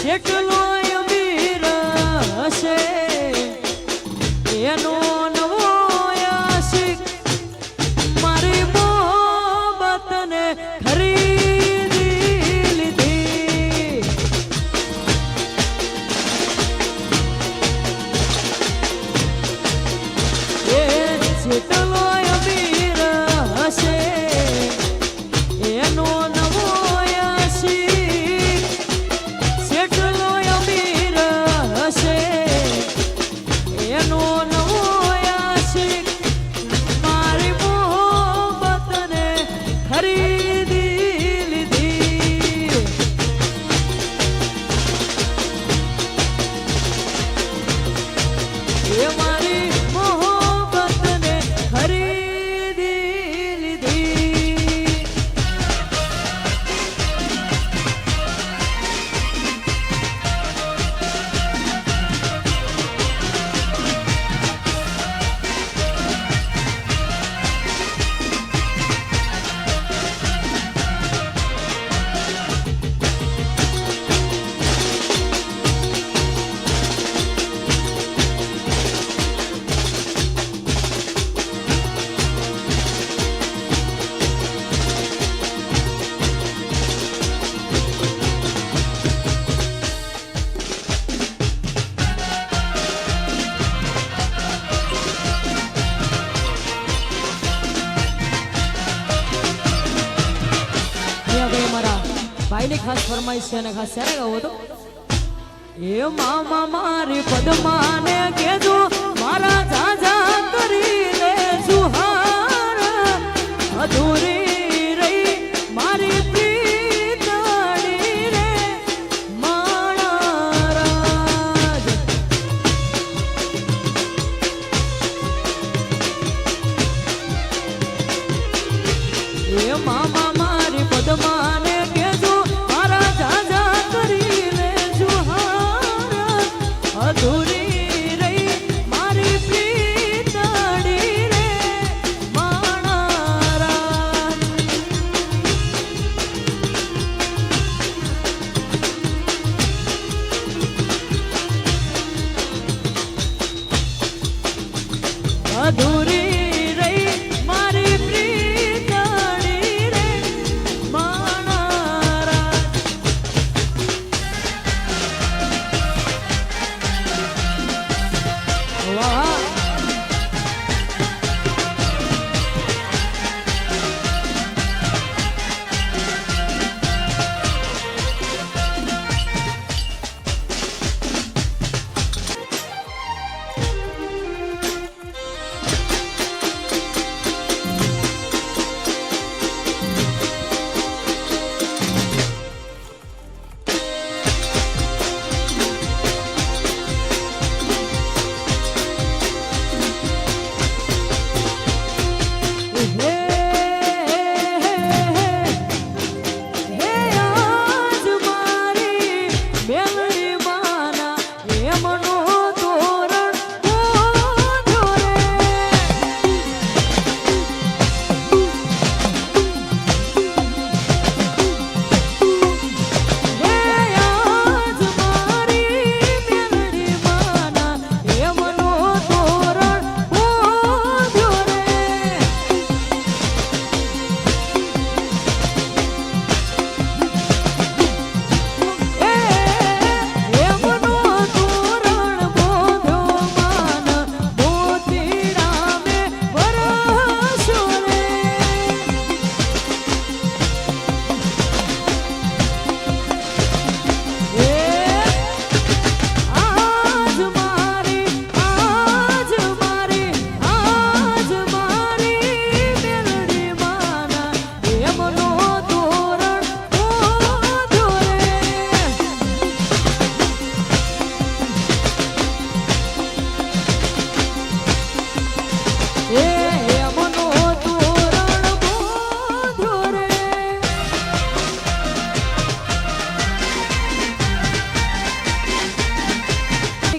કેટલો અમીર હશે એનો નવો આશિક મારી મોહબ્બતને ખરીદી લીધી એ કેટલો અમીર હશે એનો નવો આશિક કેટલો અમીર હશે એનો નવો આશિક મારી મોહબ્બતને ખરીદી લીધી એ મારી મોહબ્બતને ખરીદી લીધી ભાઈની ખાસ ફરમાઈશ છે અને ખાસ ત્યારે ગાવો તો એ મામા મારી પદ્માને કેજો મારા જાજા કરી લે સુહાર અધૂરી રહી મારી પ્રીતડી રે માણારાજ એ મામા મારી પદ્માને અધૂરી રહી મારી પ્રીતડી રે માણારાજ અધૂરી રહી મારી પ્રીતડી રે માણારાજ વાહ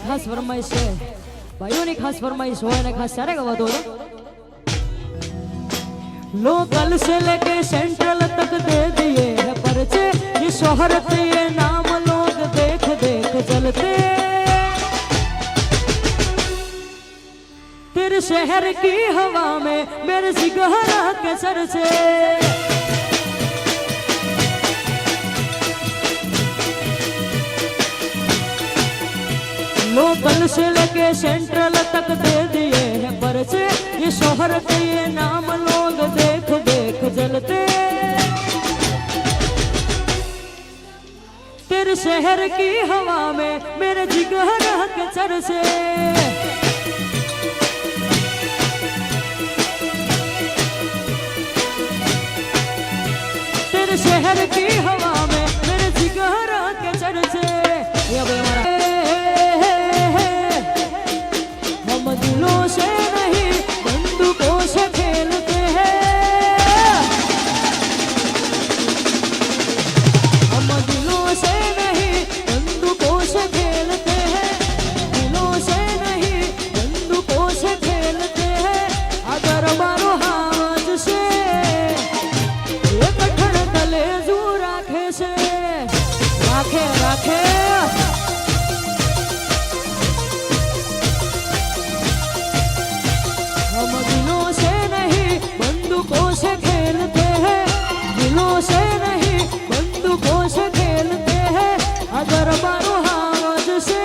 ખાસ ફરમાઈશ છે ભાઈઓની ખાસ ફરમાઈશ હોય અને ખાસ ત્યારે ગવાતો હતો लोकल से लेके सेंट्रल तक दे दिए है पर्चे ये शोहरत ये नाम लोग देख चलते तेरे शहर की हवा में मेरे जिगरा के सर से लोकल से लेके सेंट्रल तक दे दिए हैं पर्चे ये शोहर के ये नाम लोग देख देख जलते तेरे शहर की हवा में मेरे जिगर के सर से तेरे शहर की हवा में मेरे जिगर के सर से हम दिलों से नहीं बंदूकों से खेलते हैं हम दिलों से नहीं बंदूकों से खेलते हैं दिलों से नहीं बंदूकों से खेलते हैं अगर मारो हाथ से एक ठड़कले जू राखे से राखे राखे हम दिलों से नहीं बंदूकों से खेलते हैं दिलों से नहीं बंदूकों से खेलते हैं अगर मारो हाथ से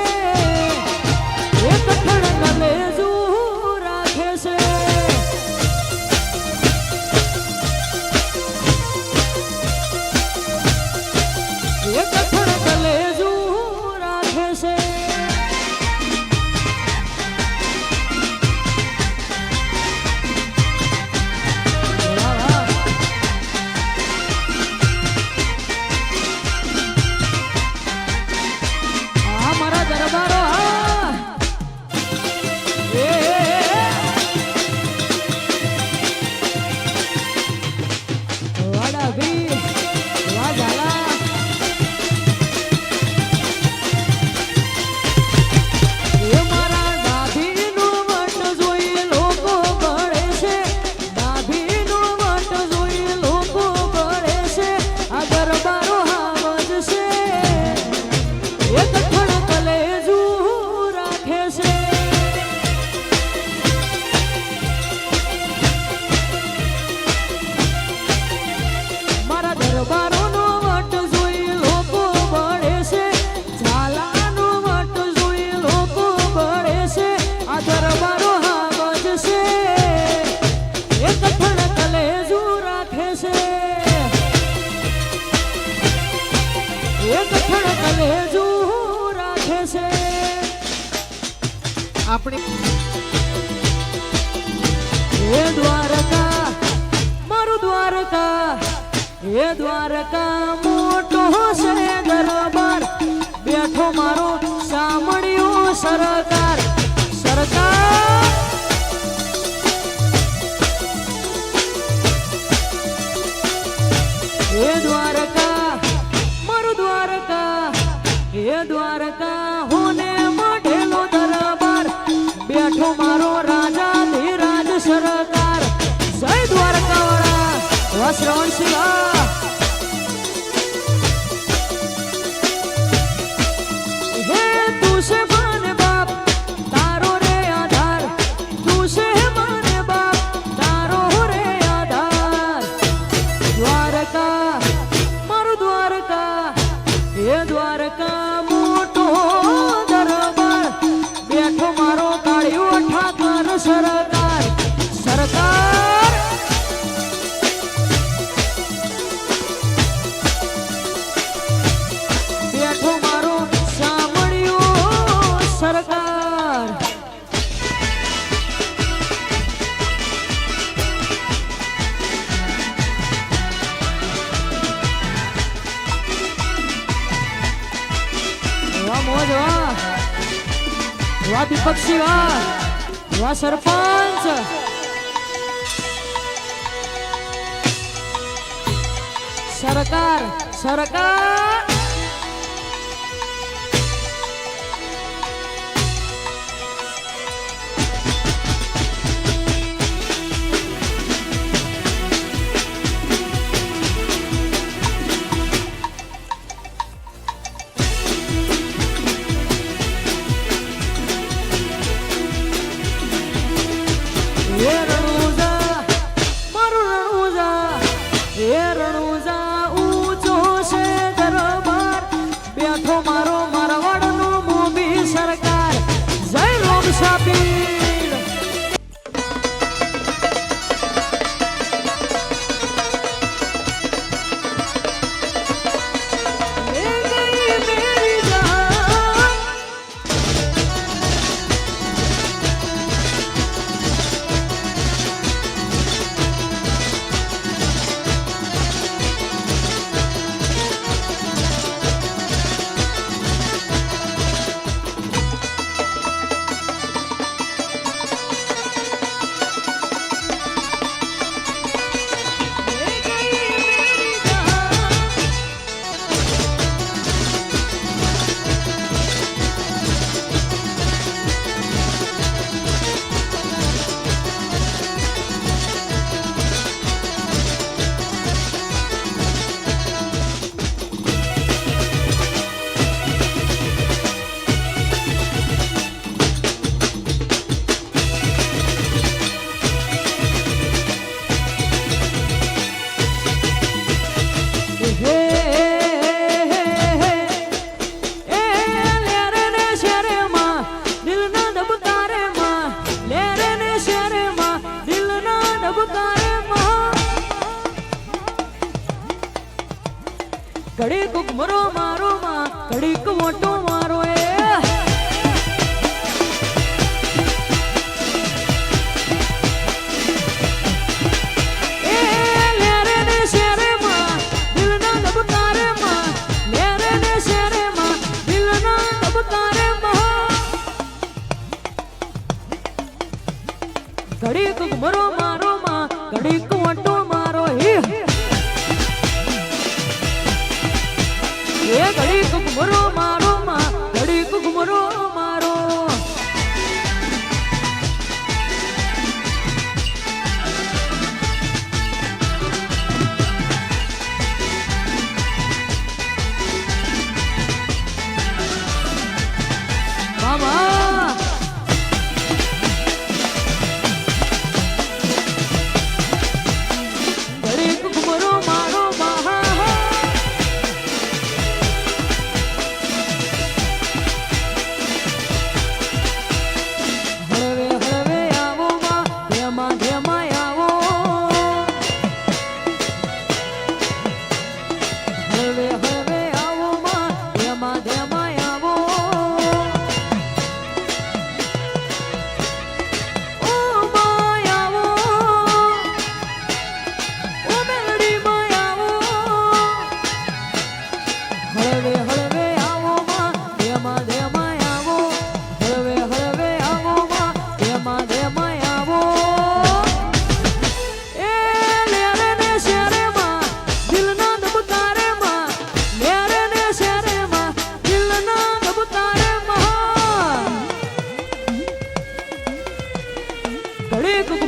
एक ठड़कले जू राखे से एक ठड़कले जू राखे से अपने ये द्वारका मारू द्वारका ये द्वारका मोटो से दरबार बैठो मारो सामड़ियो सरकार सरकार ये द्वारका मारू द्वारका ये द्वारका होने मढेलो दरबार बैठो मारो राजा धीराज सरकार जय द्वारका वाला श्रवण शिवा हे तू से माने बाप तारो रे आधार तू से माने बाप तारो रे आधार द्वारका मारो द्वारका ये द्वारका मोटो दरबार बैठो मारो काळियो ठाकर सरकार सरकार बैठो मारो सामड़ियो सरकार वाह मोज वाह विपक्षी वाह सरपंच सरकार सरकार બેઠો મારો મારવાડનો મોભી સરકાર જય રોમ સાપીર ઘડીક મરો મારો માં ઘડીક મોટો મારો એ લેરે ને શેરે માં દિલના ધબકારે માં લેરે ને શેરે માં દિલના ધબકારે માં ઘડીક મરો મારો માં ઘડીક મોટો મારો હે એ ઘડી કુમરો મારો માં ઘડી કુમરો મારો મામા ઘડી કુમરો મારો મહા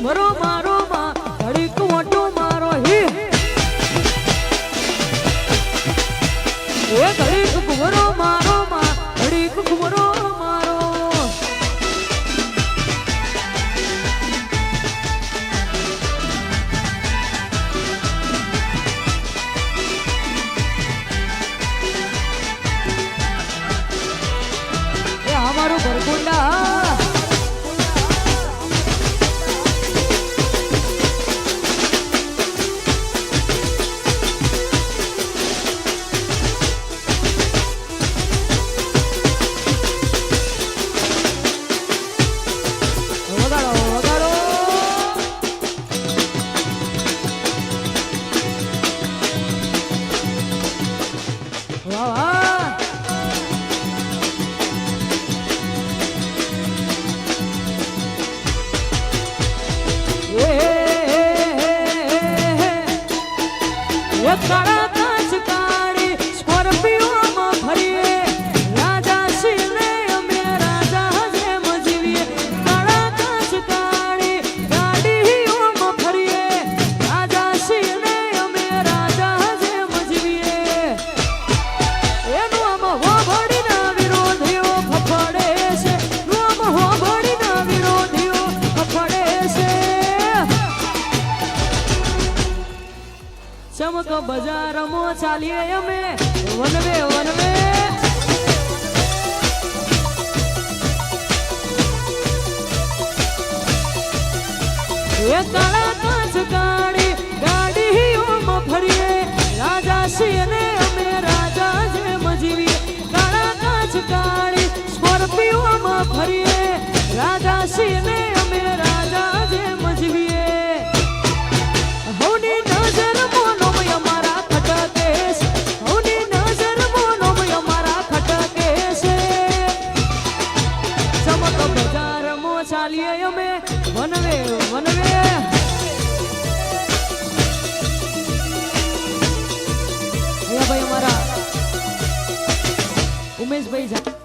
મરો મારો માં ઘડીક મોટો મારો હે એ ઘડીક મરો મારો માં ઘડીક મરો મારો એ અમારો ભરકુંડા ચમક બજારમાં ચાલીએ અમે વનવે વનવે એ કાળા કાચ ગાડી ગાડીઓમાં ફરીએ રાજા છીએ ને અમે રાજા જેમ જીવીએ કાળા કાચ ગાડી સ્કોર્પિયોમાં ફરીએ રાજા છીએ ને અમે રાજા જેમ જીવીએ હવની નજર મોનો અમારા ખટકે છે હવની નજર મોનો અમારા ખટકે છે ચમક બજારમાં ચાલીએ અમે વનવે વનવે ભાઈ અમારા ઉમેશભાઈ